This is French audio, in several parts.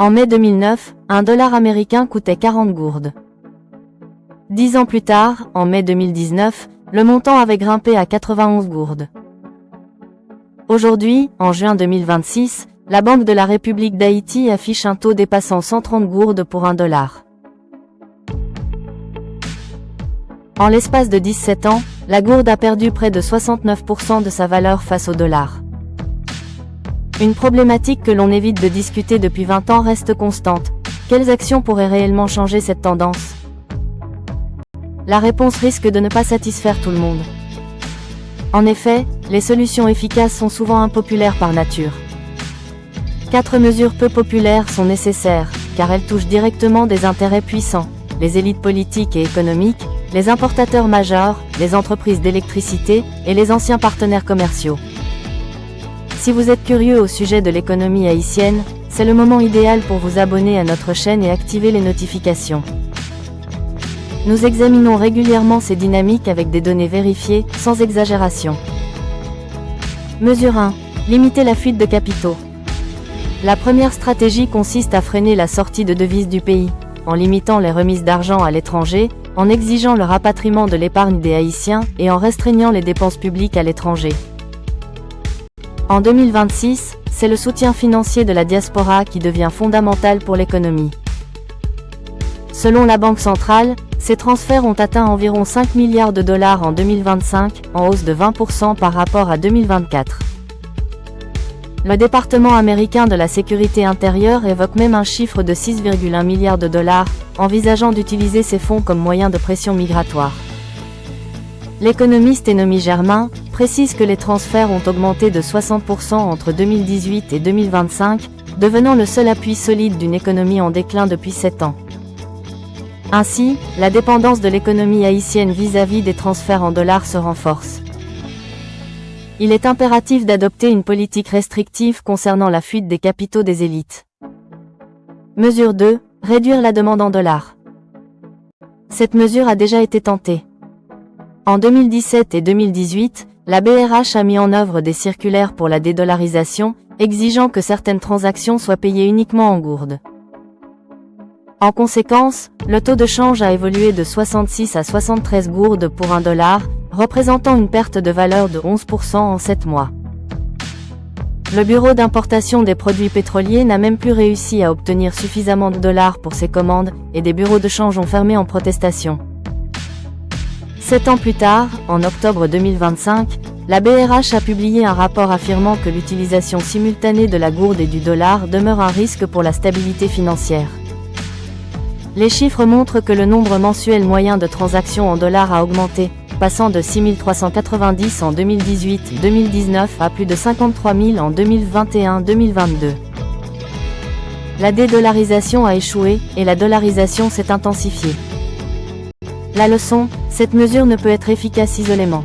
En mai 2009, un dollar américain coûtait 40 gourdes. 10 ans plus tard, en mai 2019, le montant avait grimpé à 91 gourdes. Aujourd'hui, en juin 2026, la Banque de la République d'Haïti affiche un taux dépassant 130 gourdes pour un dollar. En l'espace de 17 ans, la gourde a perdu près de 69% de sa valeur face au dollar. Une problématique que l'on évite de discuter depuis 20 ans reste constante. Quelles actions pourraient réellement changer cette tendance? La réponse risque de ne pas satisfaire tout le monde. En effet, les solutions efficaces sont souvent impopulaires par nature. 4 mesures peu populaires sont nécessaires, car elles touchent directement des intérêts puissants, les élites politiques et économiques, les importateurs majeurs, les entreprises d'électricité et les anciens partenaires commerciaux. Si vous êtes curieux au sujet de l'économie haïtienne, c'est le moment idéal pour vous abonner à notre chaîne et activer les notifications. Nous examinons régulièrement ces dynamiques avec des données vérifiées, sans exagération. Mesure 1. Limiter la fuite de capitaux. La première stratégie consiste à freiner la sortie de devises du pays, en limitant les remises d'argent à l'étranger, en exigeant le rapatriement de l'épargne des Haïtiens et en restreignant les dépenses publiques à l'étranger. En 2026, c'est le soutien financier de la diaspora qui devient fondamental pour l'économie. Selon la Banque centrale, ces transferts ont atteint environ 5 milliards de dollars en 2025, en hausse de 20% par rapport à 2024. Le département américain de la sécurité intérieure évoque même un chiffre de 6,1 milliards de dollars, envisageant d'utiliser ces fonds comme moyen de pression migratoire. L'économiste Enomi Germain précise que les transferts ont augmenté de 60% entre 2018 et 2025, devenant le seul appui solide d'une économie en déclin depuis 7 ans. Ainsi, la dépendance de l'économie haïtienne vis-à-vis des transferts en dollars se renforce. Il est impératif d'adopter une politique restrictive concernant la fuite des capitaux des élites. Mesure 2. Réduire la demande en dollars. Cette mesure a déjà été tentée. En 2017 et 2018, la BRH a mis en œuvre des circulaires pour la dédollarisation, exigeant que certaines transactions soient payées uniquement en gourdes. En conséquence, le taux de change a évolué de 66 à 73 gourdes pour un dollar, représentant une perte de valeur de 11% en 7 mois. Le bureau d'importation des produits pétroliers n'a même plus réussi à obtenir suffisamment de dollars pour ses commandes, et des bureaux de change ont fermé en protestation. 7 ans plus tard, en octobre 2025, la BRH a publié un rapport affirmant que l'utilisation simultanée de la gourde et du dollar demeure un risque pour la stabilité financière. Les chiffres montrent que le nombre mensuel moyen de transactions en dollars a augmenté, passant de 6 390 en 2018-2019 à plus de 53 000 en 2021-2022. La dédollarisation a échoué, et la dollarisation s'est intensifiée. La leçon, cette mesure ne peut être efficace isolément.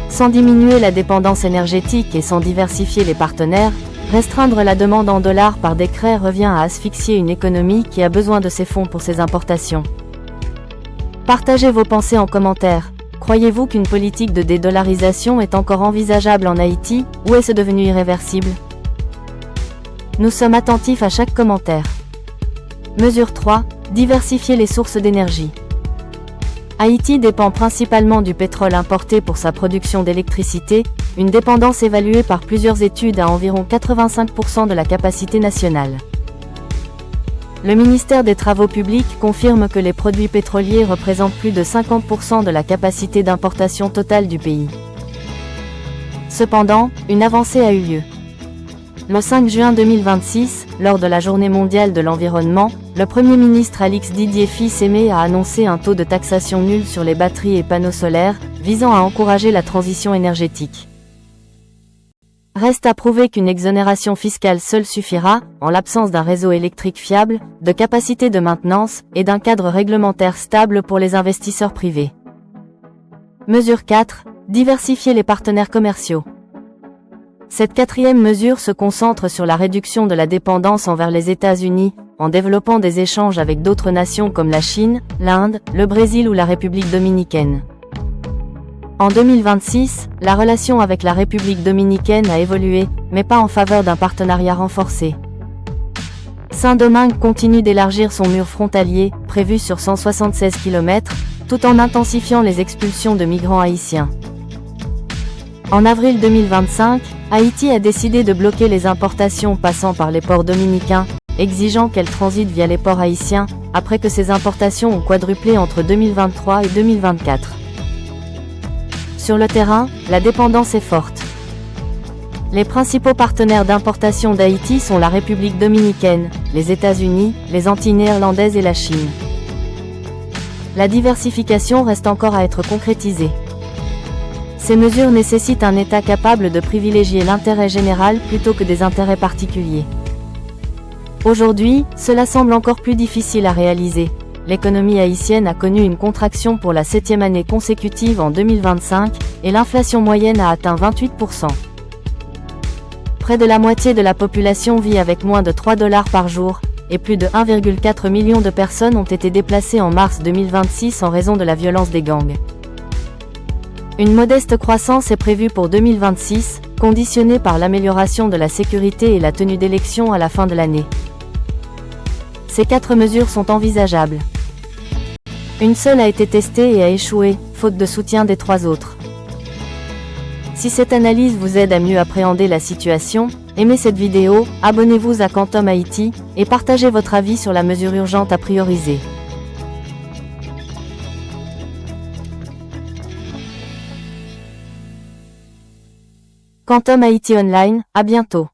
Sans diminuer la dépendance énergétique et sans diversifier les partenaires, restreindre la demande en dollars par décret revient à asphyxier une économie qui a besoin de ces fonds pour ses importations. Partagez vos pensées en commentaire. Croyez-vous qu'une politique de dédollarisation est encore envisageable en Haïti, ou est-ce devenu irréversible? Nous sommes attentifs à chaque commentaire. Mesure 3. Diversifier les sources d'énergie. Haïti dépend principalement du pétrole importé pour sa production d'électricité, une dépendance évaluée par plusieurs études à environ 85% de la capacité nationale. Le ministère des Travaux publics confirme que les produits pétroliers représentent plus de 50% de la capacité d'importation totale du pays. Cependant, une avancée a eu lieu. Le 5 juin 2026, lors de la Journée mondiale de l'environnement, le Premier ministre Alix Didier Fils-Aimé a annoncé un taux de taxation nul sur les batteries et panneaux solaires, visant à encourager la transition énergétique. Reste à prouver qu'une exonération fiscale seule suffira, en l'absence d'un réseau électrique fiable, de capacités de maintenance et d'un cadre réglementaire stable pour les investisseurs privés. Mesure 4. Diversifier les partenaires commerciaux. Cette quatrième mesure se concentre sur la réduction de la dépendance envers les États-Unis, en développant des échanges avec d'autres nations comme la Chine, l'Inde, le Brésil ou la République dominicaine. En 2026, la relation avec la République dominicaine a évolué, mais pas en faveur d'un partenariat renforcé. Saint-Domingue continue d'élargir son mur frontalier, prévu sur 176 km, tout en intensifiant les expulsions de migrants haïtiens. En avril 2025, Haïti a décidé de bloquer les importations passant par les ports dominicains, exigeant qu'elles transitent via les ports haïtiens, après que ces importations ont quadruplé entre 2023 et 2024. Sur le terrain, la dépendance est forte. Les principaux partenaires d'importation d'Haïti sont la République dominicaine, les États-Unis, les Antilles néerlandaises et la Chine. La diversification reste encore à être concrétisée. Ces mesures nécessitent un État capable de privilégier l'intérêt général plutôt que des intérêts particuliers. Aujourd'hui, cela semble encore plus difficile à réaliser. L'économie haïtienne a connu une contraction pour la 7e année consécutive en 2025, et l'inflation moyenne a atteint 28%. Près de la moitié de la population vit avec moins de 3 $ par jour, et plus de 1,4 million de personnes ont été déplacées en mars 2026 en raison de la violence des gangs. Une modeste croissance est prévue pour 2026, conditionnée par l'amélioration de la sécurité et la tenue d'élections à la fin de l'année. Ces 4 mesures sont envisageables. Une seule a été testée et a échoué, faute de soutien des 3 autres. Si cette analyse vous aide à mieux appréhender la situation, aimez cette vidéo, abonnez-vous à Quantum Haïti, et partagez votre avis sur la mesure urgente à prioriser. Quantum Haïti Online, à bientôt.